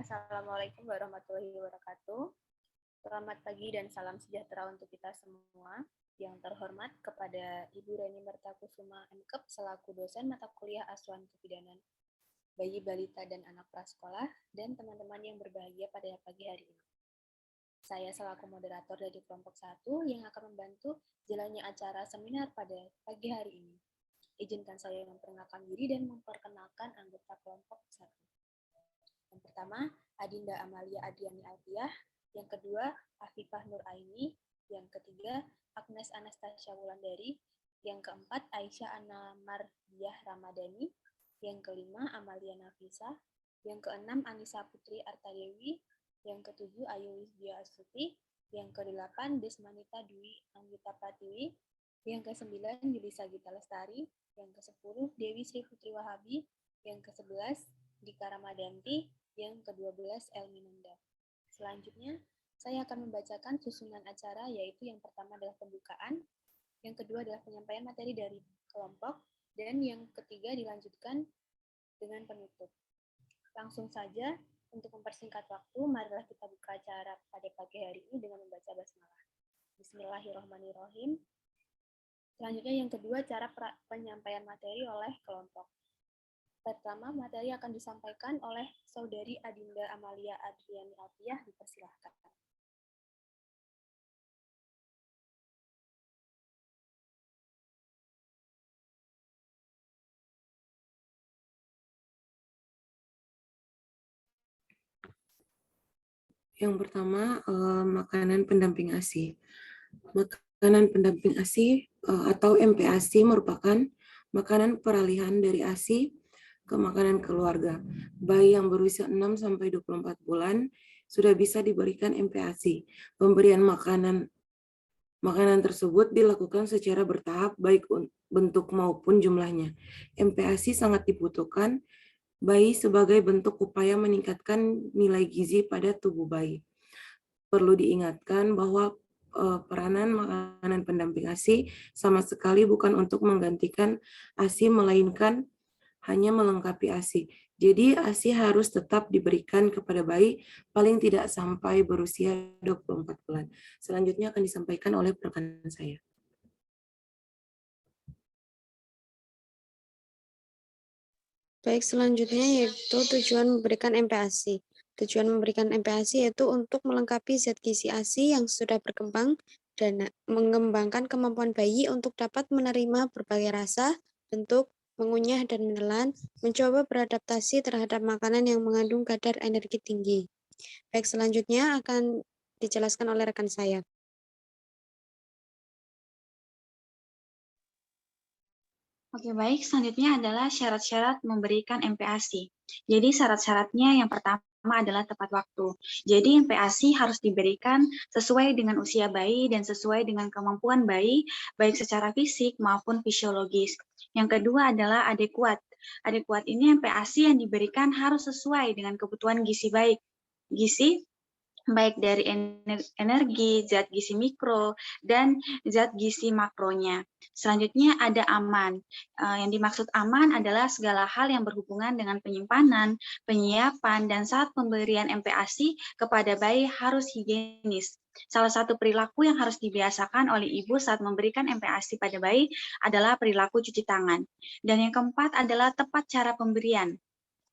Assalamualaikum warahmatullahi wabarakatuh. Selamat pagi dan salam sejahtera untuk kita semua. Yang terhormat kepada Ibu Reni Mertakusuma MKep selaku dosen mata kuliah Asuhan Kebidanan Bayi, Balita, dan Anak Prasekolah, dan teman-teman yang berbahagia pada pagi hari ini. Saya selaku moderator dari kelompok 1 yang akan membantu jalannya acara seminar pada pagi hari ini. Izinkan saya memperkenalkan diri dan memperkenalkan anggota kelompok 1. Yang pertama, Adinda Amalia Adriani Alfiah. Yang kedua, Afifah Nur Aini. Yang ketiga, Agnes Anastasia Wulandari. Yang keempat, Aisyah Anna Mardiah Ramadhani. Yang kelima, Amalia Nafisa. Yang keenam, Anissa Putri Artadewi. Yang ketujuh, Ayu Wisdia Astuti. Yang kedelapan, Desmanita Dwi Anggita Pratiwi. Yang kesembilan, Yulisa Gita Lestari. Yang ke-10, Dewi Sri Putri Wahabi. Yang ke-11, Dika Ramadanti. Yang ke-12, Elmi Nanda. Selanjutnya, saya akan membacakan susunan acara, yaitu yang pertama adalah pembukaan, yang kedua adalah penyampaian materi dari kelompok, dan yang ketiga dilanjutkan dengan penutup. Langsung saja, untuk mempersingkat waktu, marilah kita buka acara pada pagi hari ini dengan membaca basmalah. Bismillahirrahmanirrahim. Selanjutnya yang kedua, cara penyampaian materi oleh kelompok. Pertama, materi akan disampaikan oleh Saudari Adinda Amalia Adriani Alfiah, dipersilahkan. Yang pertama, makanan pendamping ASI. Makanan pendamping ASI atau MPASI merupakan makanan peralihan dari ASI ke makanan keluarga. Bayi yang berusia 6-24 bulan sudah bisa diberikan MPASI. Pemberian makanan tersebut dilakukan secara bertahap, baik bentuk maupun jumlahnya. MPASI sangat dibutuhkan bayi sebagai bentuk upaya meningkatkan nilai gizi pada tubuh bayi. Perlu diingatkan bahwa peranan makanan pendamping ASI sama sekali bukan untuk menggantikan ASI, melainkan hanya melengkapi ASI. Jadi ASI harus tetap diberikan kepada bayi paling tidak sampai berusia 24 bulan. Selanjutnya akan disampaikan oleh rekan saya. Baik, selanjutnya yaitu tujuan memberikan MPASI. Tujuan memberikan MPASI yaitu untuk melengkapi zat gizi ASI yang sudah berkembang dan mengembangkan kemampuan bayi untuk dapat menerima berbagai rasa, bentuk, mengunyah dan menelan, mencoba beradaptasi terhadap makanan yang mengandung kadar energi tinggi. Baik, selanjutnya akan dijelaskan oleh rekan saya. Oke, baik. Selanjutnya adalah syarat-syarat memberikan MPASI. Jadi syarat-syaratnya yang pertama adalah tepat waktu. Jadi MPASI harus diberikan sesuai dengan usia bayi dan sesuai dengan kemampuan bayi, baik secara fisik maupun fisiologis. Yang kedua adalah adekuat. Adekuat ini MPASI yang diberikan harus sesuai dengan kebutuhan gizi baik dari energi, zat gizi mikro, dan zat gizi makronya. Selanjutnya ada aman. Yang dimaksud aman adalah segala hal yang berhubungan dengan penyimpanan, penyiapan, dan saat pemberian MPASI kepada bayi harus higienis. Salah satu perilaku yang harus dibiasakan oleh ibu saat memberikan MPASI pada bayi adalah perilaku cuci tangan. Dan yang keempat adalah tepat cara pemberian,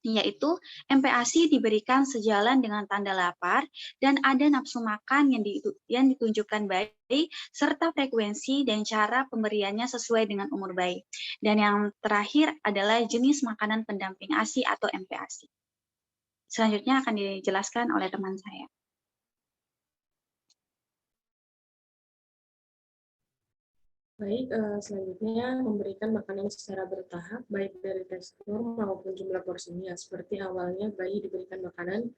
yaitu MPASI diberikan sejalan dengan tanda lapar dan ada nafsu makan yang ditunjukkan bayi, serta frekuensi dan cara pemberiannya sesuai dengan umur bayi. Dan yang terakhir adalah jenis makanan pendamping ASI atau MPASI. Selanjutnya akan dijelaskan oleh teman saya. Baik, selanjutnya memberikan makanan secara bertahap, baik dari tekstur maupun jumlah porsinya. Seperti awalnya bayi diberikan makanan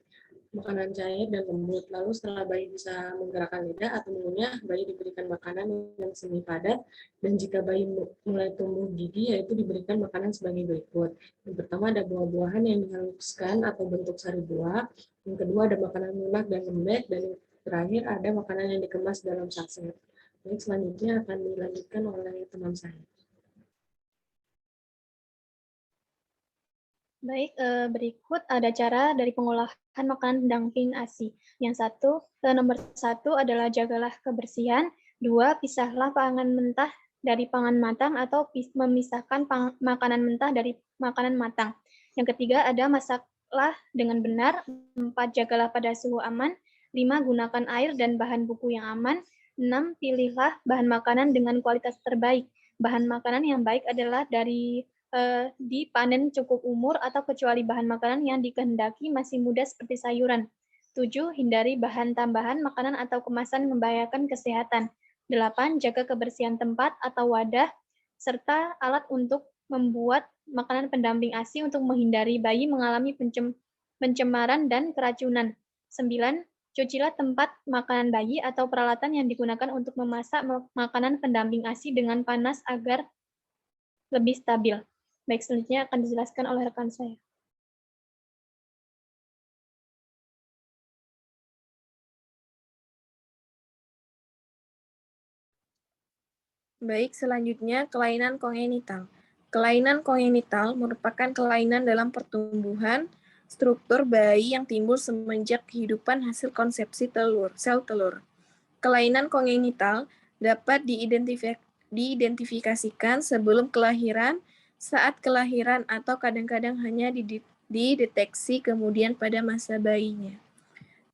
cair dan lembut. Lalu setelah bayi bisa menggerakkan lidah atau mengunyah, bayi diberikan makanan yang semi padat. Dan jika bayi mulai tumbuh gigi, yaitu diberikan makanan sebagai berikut. Yang pertama ada buah-buahan yang dihaluskan atau bentuk sari buah. Yang kedua ada makanan lunak dan lembek. Dan yang terakhir ada makanan yang dikemas dalam saset. Baik, selanjutnya akan dilanjutkan oleh teman saya. Baik, berikut ada cara dari pengolahan makanan pendamping ASI. Nomor satu adalah jagalah kebersihan. 2, pisahlah pangan mentah dari pangan matang atau memisahkan makanan mentah dari makanan matang. Yang ketiga ada masaklah dengan benar. 4, jagalah pada suhu aman. 5, gunakan air dan bahan buku yang aman. 6, pilihlah bahan makanan dengan kualitas terbaik. Bahan makanan yang baik adalah dari dipanen cukup umur atau kecuali bahan makanan yang dikehendaki masih muda seperti sayuran. 7, hindari bahan tambahan makanan atau kemasan membahayakan kesehatan. 8, jaga kebersihan tempat atau wadah serta alat untuk membuat makanan pendamping ASI untuk menghindari bayi mengalami pencemaran dan keracunan. 9, cucilah tempat makanan bayi atau peralatan yang digunakan untuk memasak makanan pendamping ASI dengan panas agar lebih stabil. Baik, selanjutnya akan dijelaskan oleh rekan saya. Baik, selanjutnya kelainan kongenital. Kelainan kongenital merupakan kelainan dalam pertumbuhan struktur bayi yang timbul semenjak kehidupan hasil konsepsi sel telur. Kelainan kongenital dapat diidentifikasikan sebelum kelahiran, saat kelahiran, atau kadang-kadang hanya dideteksi kemudian pada masa bayinya.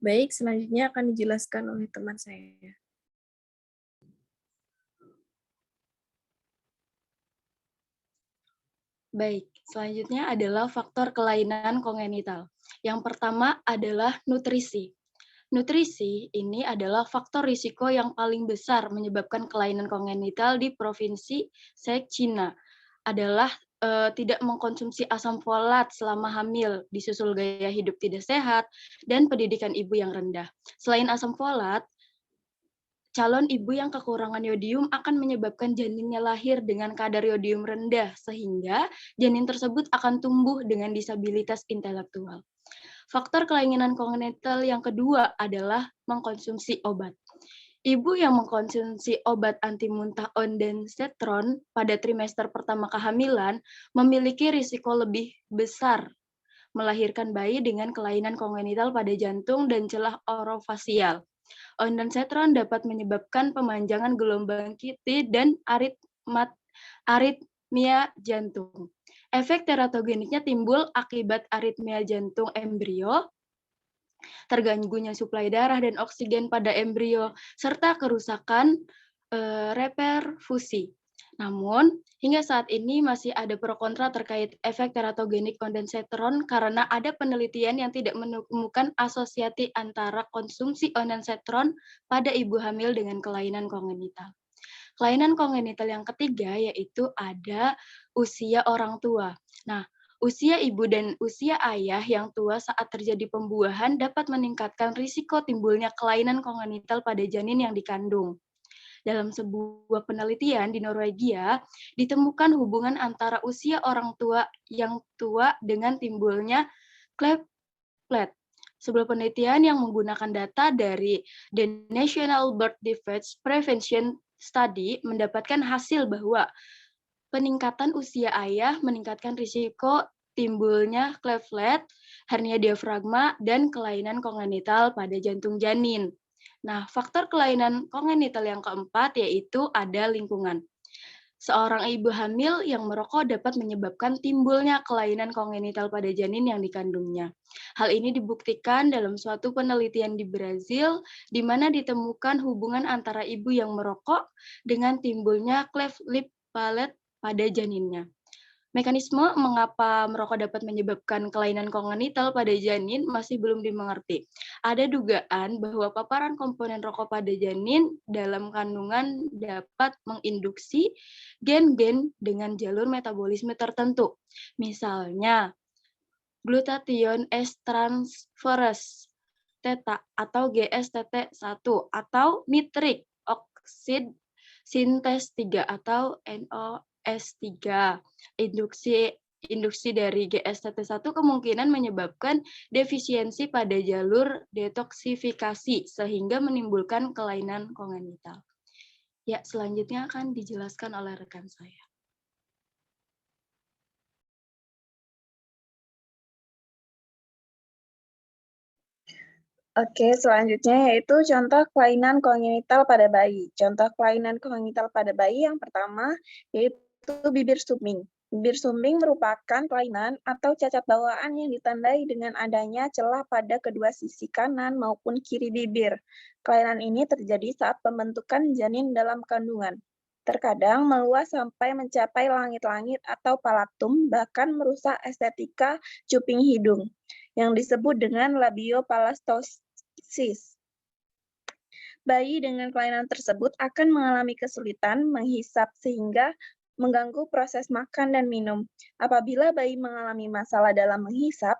Baik, selanjutnya akan dijelaskan oleh teman saya. Baik, selanjutnya adalah faktor kelainan kongenital. Yang pertama adalah nutrisi. Nutrisi ini adalah faktor risiko yang paling besar menyebabkan kelainan kongenital di Provinsi Zhejiang. Adalah tidak mengkonsumsi asam folat selama hamil, disusul gaya hidup tidak sehat, dan pendidikan ibu yang rendah. Selain asam folat, calon ibu yang kekurangan yodium akan menyebabkan janinnya lahir dengan kadar yodium rendah, sehingga janin tersebut akan tumbuh dengan disabilitas intelektual. Faktor kelainan kongenital yang kedua adalah mengkonsumsi obat. Ibu yang mengkonsumsi obat anti muntah ondansetron pada trimester pertama kehamilan memiliki risiko lebih besar melahirkan bayi dengan kelainan kongenital pada jantung dan celah orofasial. Ondansetron dapat menyebabkan pemanjangan gelombang QT dan aritmia jantung. Efek teratogeniknya timbul akibat aritmia jantung embrio, terganggunya suplai darah dan oksigen pada embrio, serta kerusakan reperfusi. Namun, hingga saat ini masih ada pro kontra terkait efek teratogenik ondansetron karena ada penelitian yang tidak menemukan asosiasi antara konsumsi ondansetron pada ibu hamil dengan kelainan kongenital. Kelainan kongenital yang ketiga yaitu ada usia orang tua. Nah, usia ibu dan usia ayah yang tua saat terjadi pembuahan dapat meningkatkan risiko timbulnya kelainan kongenital pada janin yang dikandung. Dalam sebuah penelitian di Norwegia, ditemukan hubungan antara usia orang tua yang tua dengan timbulnya cleft. Sebuah penelitian yang menggunakan data dari The National Birth Defects Prevention Study mendapatkan hasil bahwa peningkatan usia ayah meningkatkan risiko timbulnya cleft, hernia diafragma, dan kelainan kongenital pada jantung janin. Nah, faktor kelainan kongenital yang keempat yaitu ada lingkungan. Seorang ibu hamil yang merokok dapat menyebabkan timbulnya kelainan kongenital pada janin yang dikandungnya. Hal ini dibuktikan dalam suatu penelitian di Brazil, di mana ditemukan hubungan antara ibu yang merokok dengan timbulnya cleft lip palate pada janinnya. Mekanisme mengapa merokok dapat menyebabkan kelainan kongenital pada janin masih belum dimengerti. Ada dugaan bahwa paparan komponen rokok pada janin dalam kandungan dapat menginduksi gen-gen dengan jalur metabolisme tertentu. Misalnya, glutathione S-transferase theta atau GSTT1 atau nitric oxide synthase 3 atau NOS3. Induksi dari GSTT1 kemungkinan menyebabkan defisiensi pada jalur detoksifikasi sehingga menimbulkan kelainan kongenital. Ya, selanjutnya akan dijelaskan oleh rekan saya. Oke, selanjutnya yaitu contoh kelainan kongenital pada bayi. Contoh kelainan kongenital pada bayi yang pertama yaitu bibir sumbing. Bibir sumbing merupakan kelainan atau cacat bawaan yang ditandai dengan adanya celah pada kedua sisi kanan maupun kiri bibir. Kelainan ini terjadi saat pembentukan janin dalam kandungan. Terkadang meluas sampai mencapai langit-langit atau palatum, bahkan merusak estetika cuping hidung yang disebut dengan labiopalastosis. Bayi dengan kelainan tersebut akan mengalami kesulitan menghisap sehingga mengganggu proses makan dan minum. Apabila bayi mengalami masalah dalam menghisap,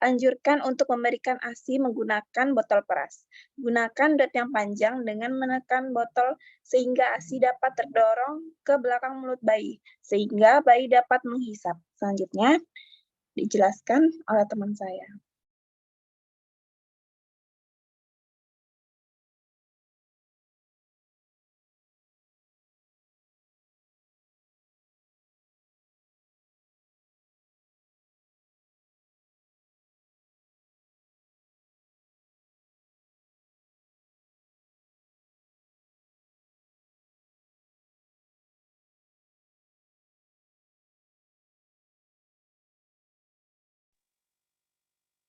anjurkan untuk memberikan ASI menggunakan botol peras. Gunakan dot yang panjang dengan menekan botol sehingga ASI dapat terdorong ke belakang mulut bayi, sehingga bayi dapat menghisap. Selanjutnya, dijelaskan oleh teman saya.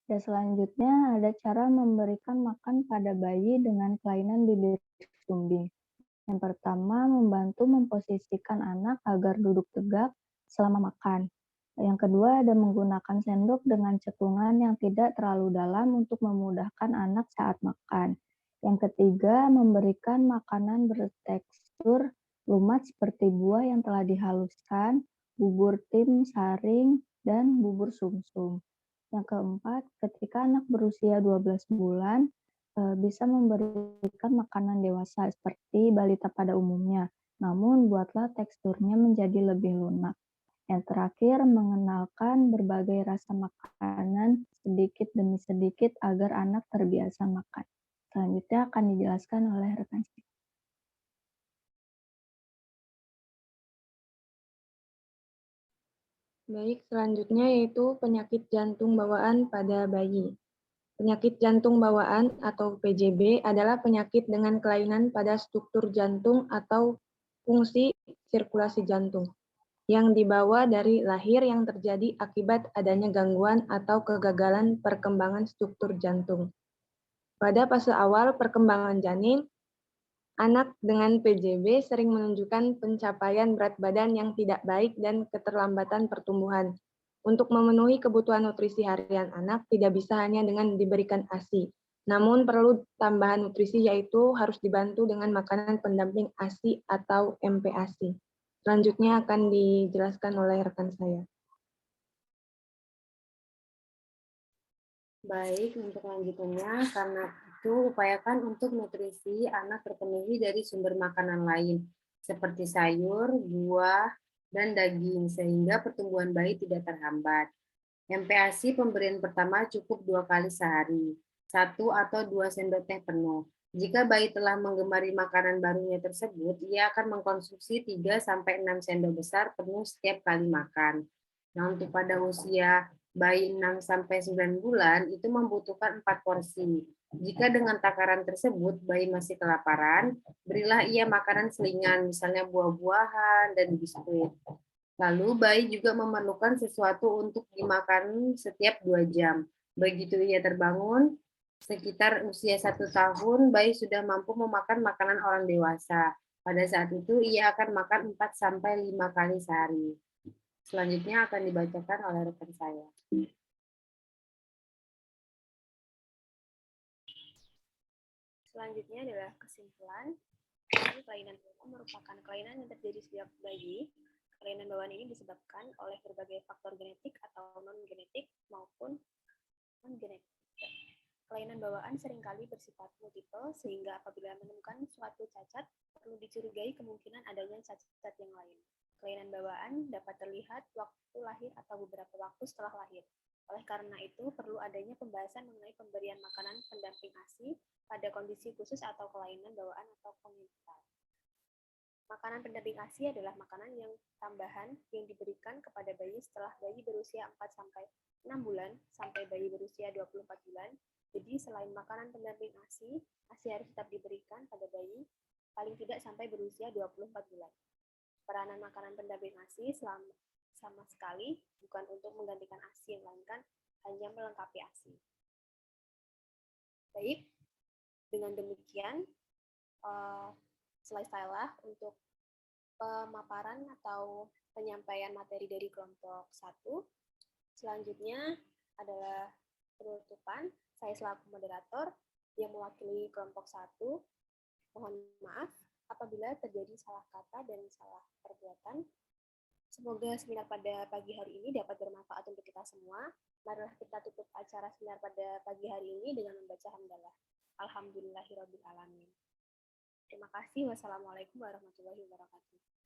Dan selanjutnya ada cara memberikan makan pada bayi dengan kelainan bibir sumbing. Yang pertama, membantu memposisikan anak agar duduk tegak selama makan. Yang kedua, ada menggunakan sendok dengan cekungan yang tidak terlalu dalam untuk memudahkan anak saat makan. Yang ketiga, memberikan makanan bertekstur lumat seperti buah yang telah dihaluskan, bubur tim saring, dan bubur sumsum. Yang keempat, ketika anak berusia 12 bulan, bisa memberikan makanan dewasa seperti balita pada umumnya, namun buatlah teksturnya menjadi lebih lunak. Yang terakhir, mengenalkan berbagai rasa makanan sedikit demi sedikit agar anak terbiasa makan. Selanjutnya akan dijelaskan oleh rekan saya. Baik, selanjutnya yaitu penyakit jantung bawaan pada bayi. Penyakit jantung bawaan atau PJB adalah penyakit dengan kelainan pada struktur jantung atau fungsi sirkulasi jantung yang dibawa dari lahir yang terjadi akibat adanya gangguan atau kegagalan perkembangan struktur jantung. Pada fase awal perkembangan janin, anak dengan PJB sering menunjukkan pencapaian berat badan yang tidak baik dan keterlambatan pertumbuhan. Untuk memenuhi kebutuhan nutrisi harian anak tidak bisa hanya dengan diberikan ASI, namun perlu tambahan nutrisi yaitu harus dibantu dengan makanan pendamping ASI atau MPASI. Selanjutnya akan dijelaskan oleh rekan saya. Baik, untuk lanjutannya, karena itu upayakan untuk nutrisi anak terpenuhi dari sumber makanan lain, seperti sayur, buah, dan daging, sehingga pertumbuhan bayi tidak terhambat. MPASI pemberian pertama cukup 2 kali sehari, 1 atau 2 sendok teh penuh. Jika bayi telah menggemari makanan barunya tersebut, ia akan mengkonsumsi 3-6 sendok besar penuh setiap kali makan. Nah, untuk pada usia bayi 6-9 bulan itu membutuhkan 4 porsi. Jika dengan takaran tersebut bayi masih kelaparan, berilah ia makanan selingan, misalnya buah-buahan dan biskuit. Lalu bayi juga memerlukan sesuatu untuk dimakan setiap 2 jam. Begitu ia terbangun, sekitar usia 1 tahun, bayi sudah mampu memakan makanan orang dewasa. Pada saat itu ia akan makan 4-5 kali sehari. Selanjutnya akan dibacakan oleh rekan saya. Selanjutnya adalah kesimpulan. Kelainan bawaan merupakan kelainan yang terjadi sejak bayi. Kelainan bawaan ini disebabkan oleh berbagai faktor genetik atau non-genetik maupun non-genetik. Kelainan bawaan seringkali bersifat multiple, sehingga apabila menemukan suatu cacat, perlu dicurigai kemungkinan adanya cacat yang lain. Kelainan bawaan dapat terlihat waktu lahir atau beberapa waktu setelah lahir. Oleh karena itu, perlu adanya pembahasan mengenai pemberian makanan pendamping ASI pada kondisi khusus atau kelainan bawaan atau kongenital. Makanan pendamping ASI adalah makanan yang tambahan yang diberikan kepada bayi setelah bayi berusia 4-6 bulan sampai bayi berusia 24 bulan Jadi selain makanan pendamping ASI harus tetap diberikan pada bayi paling tidak sampai berusia 24 bulan. Peranan makanan pendamping ASI sama sekali bukan untuk menggantikan ASI, melainkan hanya melengkapi ASI. Baik, dengan demikian selesailah untuk pemaparan atau penyampaian materi dari kelompok 1. Selanjutnya adalah penutupan. Saya selaku moderator yang mewakili kelompok 1, mohon maaf apabila terjadi salah kata dan salah perbuatan. Semoga seminar pada pagi hari ini dapat bermanfaat untuk kita semua. Marilah kita tutup acara seminar pada pagi hari ini dengan membaca hamdalah. Alhamdulillahirabbil alamin. Terima kasih. Wassalamualaikum warahmatullahi wabarakatuh.